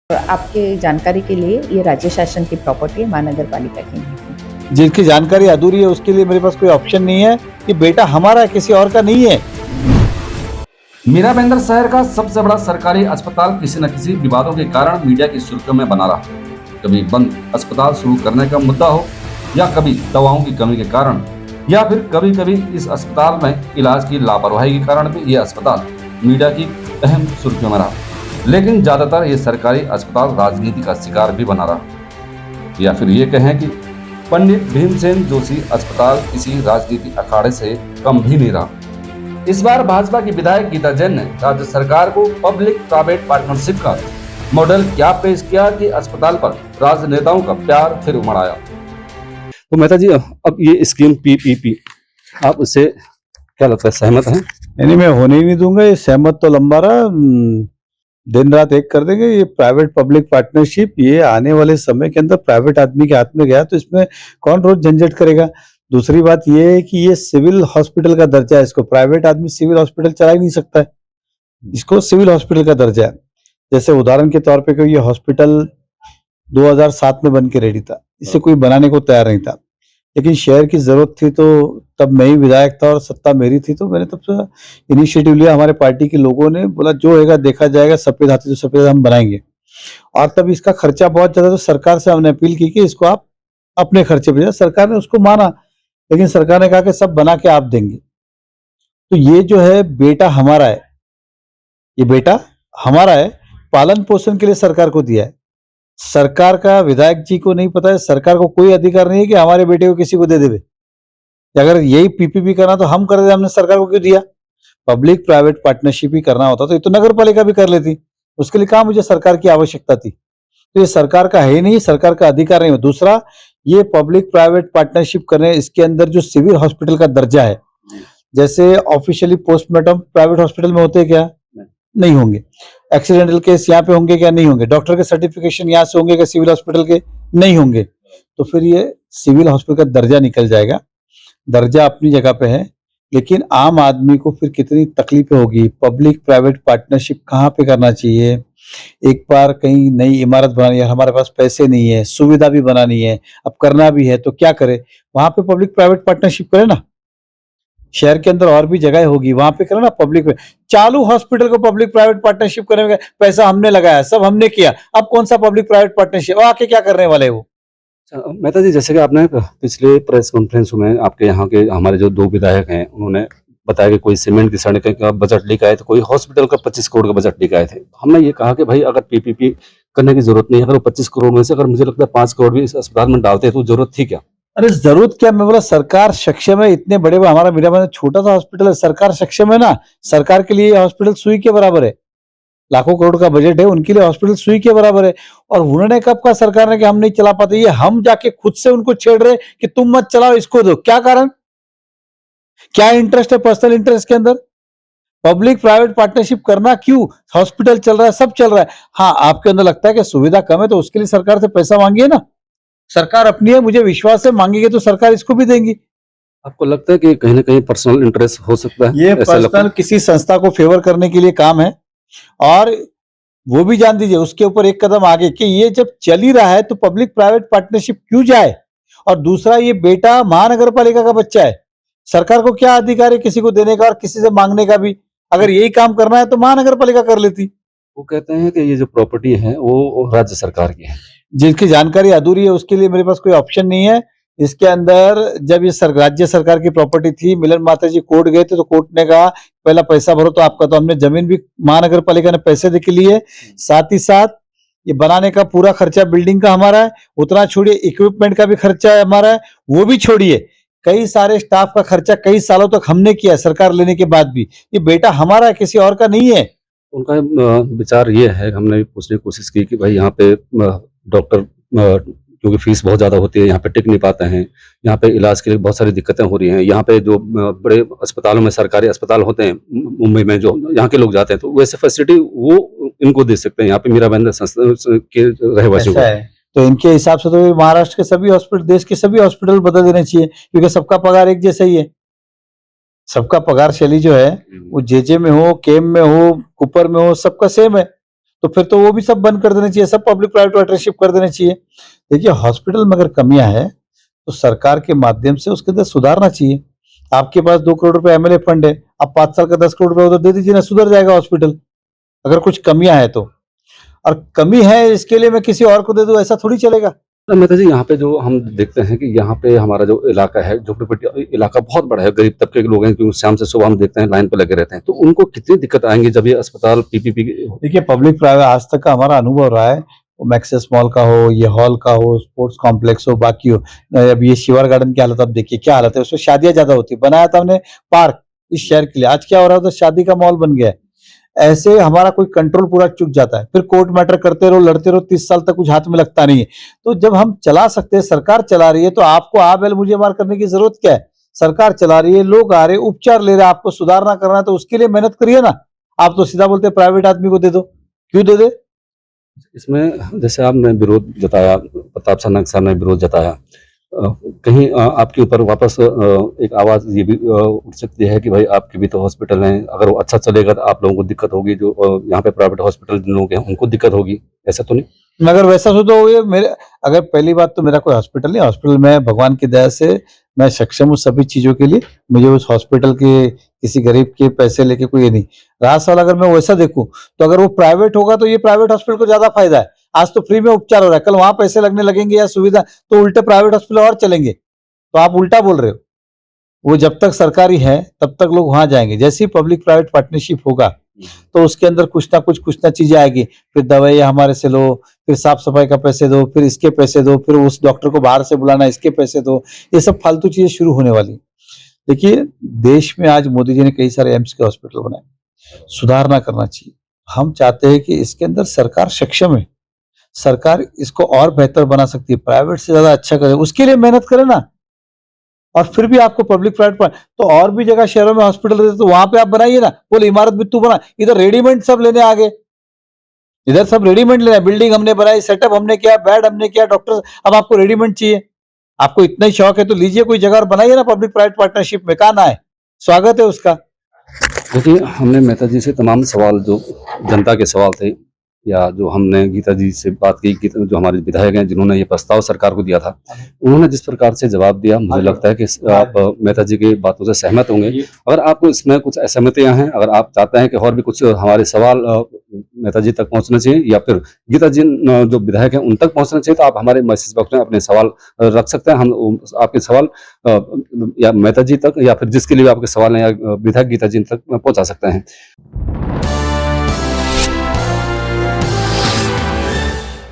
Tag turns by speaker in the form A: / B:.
A: आपके जानकारी के लिए ये राज्य शासन की प्रॉपर्टी है, महानगर पालिका की नहीं।
B: जिनकी जानकारी अधूरी है उसके लिए मेरे पास कोई ऑप्शन नहीं है कि बेटा हमारा है, किसी और का नहीं है।
C: मीरा शहर का सबसे बड़ा सरकारी अस्पताल किसी न किसी विवादों के कारण मीडिया की सुर्खियों में बना रहा। कभी बंद अस्पताल शुरू करने का मुद्दा हो, या कभी दवाओं की कमी के कारण, या फिर कभी कभी इस अस्पताल में इलाज की लापरवाही के कारण भी यह अस्पताल मीडिया की अहम सुर्खियों में रहा। लेकिन ज्यादातर ये सरकारी अस्पताल राजनीति का शिकार भी बना रहा, या फिर ये कहें कि पंडित भीमसेन जोशी अस्पताल किसी राजनीति अखाड़े से कम भी नहीं रहा। इस बार भाजपा की विधायक गीता जैन ने राज्य सरकार को पब्लिक प्राइवेट पार्टनरशिप का मॉडल क्या पेश किया कि अस्पताल पर राजनेताओं का प्यार फिर उमड़ आया।
D: तो मेहता जी, अब ये स्कीम पीपीपी, आप उससे क्या लगता है, सहमत हैं?
B: नहीं, मैं होने ही नहीं दूंगा। ये सहमत तो लंबा रहा, दिन रात एक कर देंगे। ये प्राइवेट पब्लिक पार्टनरशिप ये आने वाले समय के अंदर प्राइवेट आदमी के हाथ में गया तो इसमें कौन रोज झंझट करेगा। दूसरी बात ये है कि ये सिविल हॉस्पिटल का दर्जा है, इसको प्राइवेट आदमी सिविल हॉस्पिटल चला ही नहीं सकता है, इसको सिविल हॉस्पिटल का दर्जा है। जैसे उदाहरण के तौर पे कोई ये हॉस्पिटल 2007 में बन के रेडी था, इसे कोई बनाने को तैयार नहीं था, लेकिन शहर की जरूरत थी तो तब मैं ही विधायक था और सत्ता मेरी थी, तो मैंने तब से इनिशिएटिव लिया। हमारे पार्टी के लोगों ने बोला जो होगा देखा जाएगा, सफेद हाथी तो सफेद हम बनाएंगे। और तब इसका खर्चा बहुत ज्यादा, तो सरकार से हमने अपील की कि इसको आप अपने खर्चे पे, सरकार ने उसको माना, लेकिन सरकार ने कहा कि सब बना के आप देंगे। तो ये जो है बेटा हमारा है, ये बेटा हमारा है, पालन पोषण के लिए सरकार को दिया है। सरकार का विधायक जी को नहीं पता है, सरकार को कोई अधिकार नहीं है कि हमारे बेटे को किसी को दे देवे। अगर यही पीपीपी करना तो हम कर दे, हमने सरकार को क्यों दिया? पब्लिक प्राइवेट पार्टनरशिप ही करना होता तो ये तो नगर पालिका भी कर लेती, उसके लिए कहा मुझे सरकार की आवश्यकता थी। तो ये सरकार का है ही नहीं, सरकार का अधिकार नहीं है। दूसरा, ये पब्लिक प्राइवेट पार्टनरशिप करने, इसके अंदर जो सिविल हॉस्पिटल का दर्जा है, जैसे ऑफिशियली पोस्टमार्टम प्राइवेट हॉस्पिटल में होते क्या? नहीं होंगे। एक्सीडेंटल केस यहाँ पे होंगे क्या? नहीं होंगे। डॉक्टर के सर्टिफिकेशन यहाँ से होंगे क्या सिविल हॉस्पिटल के? नहीं होंगे। तो फिर ये सिविल हॉस्पिटल का दर्जा निकल जाएगा। दर्जा अपनी जगह पे है, लेकिन आम आदमी को फिर कितनी तकलीफें होगी। पब्लिक प्राइवेट पार्टनरशिप कहाँ पे करना चाहिए? एक बार कहीं नई इमारत बनानी है, हमारे पास पैसे नहीं है, सुविधा भी बनानी है, अब करना भी है तो क्या करे? वहां पे पब्लिक प्राइवेट पार्टनरशिप करे ना। शहर के अंदर और भी जगह होगी, वहां पे करे ना पब्लिक। चालू हॉस्पिटल को पब्लिक प्राइवेट पार्टनरशिप करने में पैसा हमने लगाया, सब हमने किया, अब कौन सा पब्लिक प्राइवेट पार्टनरशिप? आके क्या करने वाले वो?
D: मेहता जी, जैसे कि आपने पिछले प्रेस कॉन्फ्रेंस में आपके यहाँ के हमारे जो 2 विधायक हैं, उन्होंने बताया कि कोई सीमेंट की सड़क का बजट लेकर आए थे, कोई हॉस्पिटल का 25 करोड़ का बजट लेकर आए थे। हमने ये कहा कि भाई अगर पीपीपी करने की जरूरत नहीं है, अगर वो 25 करोड़ में से अगर मुझे लगता है 5 करोड़ भी इस अस्पताल में डालते हैं तो जरूरत थी क्या?
B: अरे जरूरत क्या, मैं बोला सरकार सक्षम है, इतने बड़े हमारा मीरा छोटा सा हॉस्पिटल है, सरकार सक्षम है ना। सरकार के लिए हॉस्पिटल सुई के बराबर है, लाखों करोड़ का बजट है, उनके लिए हॉस्पिटल सुई के बराबर है। और उन्होंने कब कहा सरकार ने कि हम नहीं चला पाते? ये हम जाके खुद से उनको छेड़ रहे कि तुम मत चलाओ, इसको दो। क्या कारण, क्या इंटरेस्ट है? पर्सनल इंटरेस्ट के अंदर पब्लिक प्राइवेट पार्टनरशिप करना क्यों? हॉस्पिटल चल रहा है, सब चल रहा है। हाँ, आपके अंदर लगता है कि सुविधा कम है तो उसके लिए सरकार से पैसा मांगिए ना। सरकार अपनी है, मुझे विश्वास है, मांगेगी तो सरकार इसको भी देंगी।
D: आपको लगता है कि कहीं ना कहीं पर्सनल इंटरेस्ट हो सकता है?
B: ये पर्सनल किसी संस्था को फेवर करने के लिए काम है। और वो भी जान दीजिए उसके ऊपर एक कदम आगे कि ये जब चल ही रहा है तो पब्लिक प्राइवेट पार्टनरशिप क्यों जाए? और दूसरा, ये बेटा महानगर पालिका का बच्चा है, सरकार को क्या अधिकार है किसी को देने का और किसी से मांगने का भी? अगर यही काम करना है तो महानगर पालिका कर लेती।
D: वो कहते हैं कि ये जो प्रॉपर्टी है वो राज्य सरकार की है।
B: जिनकी जानकारी अधूरी है उसके लिए मेरे पास कोई ऑप्शन नहीं है। इसके अंदर जब ये राज्य सरकार की प्रॉपर्टी थी, मिलन माता जी कोर्ट गए थे तो कोर्ट ने कहा पहला पैसा भरो तो आपका। तो हमने जमीन भी महानगर पालिका ने पैसे दे के लिए, साथ ही साथ ये बनाने का पूरा खर्चा बिल्डिंग का हमारा है। उतना छोड़िए, इक्विपमेंट का भी खर्चा हमारा है, वो भी छोड़िए, कई सारे स्टाफ का खर्चा कई सालों तक हमने किया सरकार लेने के बाद भी। ये बेटा हमारा है, किसी और का नहीं है।
D: उनका विचार ये है, हमने पूछने की कोशिश की कि भाई यहाँ पे डॉक्टर क्योंकि फीस बहुत ज़्यादा होती है, यहाँ पे टिक नहीं पाते हैं, यहाँ पे इलाज के लिए बहुत सारी दिक्कतें हो रही हैं। यहाँ पे जो बड़े अस्पतालों में, सरकारी अस्पताल होते हैं मुंबई में, जो यहाँ के लोग जाते हैं तो वैसे फैसिलिटी वो इनको दे सकते हैं, यहाँ पे मीरा संस्था के रहवासियों को।
B: तो इनके हिसाब से तो महाराष्ट्र के सभी हॉस्पिटल, देश के सभी हॉस्पिटल बदल देने चाहिए, क्योंकि सबका पगार एक जैसा ही है। सबका पगार शैली जो है वो जेजे में हो, केम में हो, कुपर में हो, सबका सेम है। तो फिर तो वो भी सब बंद कर देना चाहिए, सब पब्लिक प्राइवेट पार्टनरशिप कर देना चाहिए। देखिए हॉस्पिटल में अगर कमियां हैं तो सरकार के माध्यम से उसके अंदर सुधारना चाहिए। आपके पास 2 करोड़ रुपए एमएलए फंड है, अब 5 साल का 10 करोड़ रुपए उधर दे दीजिए ना, सुधर जाएगा हॉस्पिटल। अगर कुछ कमियां हैं तो, और कमी है इसके लिए मैं किसी और को दे दूं, ऐसा थोड़ी चलेगा।
D: मेहता जी, यहाँ पे जो हम देखते हैं कि यहाँ पे हमारा जो इलाका है, झोपड़पट्टी इलाका बहुत बड़ा है, गरीब तबके के लोग हैं, क्योंकि शाम से सुबह हम देखते हैं लाइन पे लगे रहते हैं, तो उनको कितनी दिक्कत आएंगी जब ये अस्पताल पीपीपी।
B: देखिए पब्लिक प्राइवेट आज तक का हमारा अनुभव रहा है, वो मैक्सेस मॉल का हो, ये हॉल का हो, स्पोर्ट्स कॉम्प्लेक्स हो, बाकी हो, अब ये शिवार गार्डन की हालत आप देखिए क्या हालत है, उसमें शादियां ज्यादा होती है, बनाया था हमने पार्क इस शहर के लिए, आज क्या हो रहा है, तो शादी का मॉल बन गया है। ऐसे हमारा कोई कंट्रोल पूरा चुक जाता है, फिर कोर्ट मैटर करते रहो, लड़ते रहो, 30 साल तक कुछ हाथ में लगता नहीं है। तो जब हम चला सकते हैं, सरकार चला रही है, तो आपको आ बैल मुझे मार करने की जरूरत क्या है? सरकार चला रही है, लोग आ रहे, उपचार ले रहे हैं, आपको सुधारना करना है तो उसके लिए मेहनत करिए ना। आप तो सीधा बोलते प्राइवेट आदमी को दे दो, क्यों दे दे?
D: इसमें जैसे आपने विरोध जताया, प्रताप सरनाईक साहब ने विरोध जताया, कहीं आपके ऊपर वापस एक आवाज ये भी उठ सकती है कि भाई आपके भी तो हॉस्पिटल हैं, अगर वो अच्छा चलेगा तो आप लोगों को दिक्कत होगी, जो यहाँ पे प्राइवेट हॉस्पिटल जिन लोगों के हैं उनको दिक्कत होगी, ऐसा तो नहीं?
B: मगर वैसा सोचो ये मेरे, अगर पहली बात तो मेरा कोई हॉस्पिटल नहीं, हॉस्पिटल में भगवान की दया से मैं सक्षम हूँ सभी चीजों के लिए, मुझे उस हॉस्पिटल के किसी गरीब के पैसे लेके कोई ये नहीं रहा सवाल। अगर मैं वैसा देखूं तो अगर वो प्राइवेट होगा तो ये प्राइवेट हॉस्पिटल को ज्यादा फायदा है, आज तो फ्री में उपचार हो रहा है, कल वहां पैसे लगने लगेंगे या सुविधा, तो उल्टे प्राइवेट हॉस्पिटल और चलेंगे। तो आप उल्टा बोल रहे हो, वो जब तक सरकारी है तब तक लोग वहां जाएंगे, जैसे ही पब्लिक प्राइवेट पार्टनरशिप होगा तो उसके अंदर कुछ ना चीजें आएगी, फिर दवाइयाँ हमारे से लो, फिर साफ सफाई का पैसे दो, फिर इसके पैसे दो, फिर उस डॉक्टर को बाहर से बुलाना, इसके पैसे दो, ये सब फालतू चीजें शुरू होने वाली। देखिए देश में आज मोदी जी ने कई सारे एम्स के हॉस्पिटल बनाए, सुधारना करना चाहिए। हम चाहते हैं कि इसके अंदर सरकार सक्षम है, सरकार इसको और बेहतर बना सकती है, प्राइवेट से ज्यादा अच्छा करे, उसके लिए मेहनत करे ना। और फिर भी आपको पब्लिक प्राइवेट तो और भी जगह शहरों में हॉस्पिटल रहते तो वहां पे आप बनाइए ना, बोले इमारत भी तू बना, इधर रेडीमेड सब लेने आ गए, इधर सब रेडीमेड लेना, बिल्डिंग हमने बनाई, सेटअप हमने किया, बेड हमने किया, डॉक्टर, अब आपको रेडीमेड चाहिए। आपको इतना ही शौक है तो लीजिए कोई जगह और बनाइए ना पब्लिक प्राइवेट पार्टनरशिप में, कहा ना है, स्वागत है उसका।
D: देखिए हमने मेहता जी से तमाम सवाल जो जनता के सवाल थे, या जो हमने गीता जी से बात की, जो हमारे विधायक हैं जिन्होंने ये प्रस्ताव सरकार को दिया था, उन्होंने जिस प्रकार से जवाब दिया, मुझे लगता है कि आप मेहता जी की बातों से सहमत होंगे। अगर आपको इसमें कुछ असहमतियां हैं, अगर आप चाहते हैं कि और भी कुछ हमारे सवाल मेहता जी तक पहुंचने चाहिए, या फिर गीता जी जो विधायक हैं उन तक पहुंचना चाहिए, तो आप हमारे मैसेज बॉक्स में अपने सवाल रख सकते हैं। हम आपके सवाल या मेहता जी तक, या फिर जिसके लिए आपके सवाल हैं, या विधायक गीता जी तक पहुंचा सकते हैं।